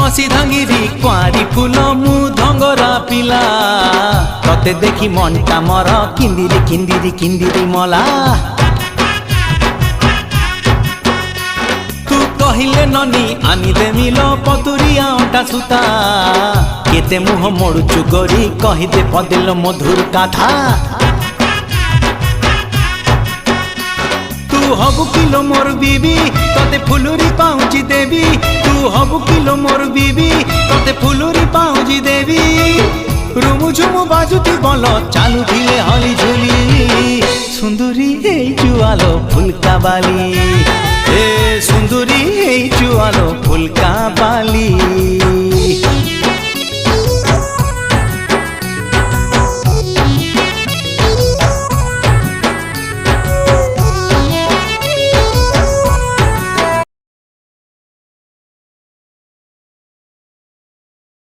कसी धांगिरी कुआरी फूल मु धंगरा पिला तते देखी मनटा मर किंदिरी किंदिरी किंदिरी मला तू कहिले ननी आनी देमिल पतुरिया अटा सुता केते मुह मोड़ुचु गोरी कहिदे पदिल मधुर कथा तू हबु किलो मोर बीबी तते फुलुरी पाउची देवी तू हबु किलो मोर बीबी तते फुलुरी पाउची देवी रुमु झुमु बाजुती बोल चालू धिले हली झुली सुंदरी हे जुआलो फुलका बाली ए सुंदरी हे जुआलो फुलका बाली।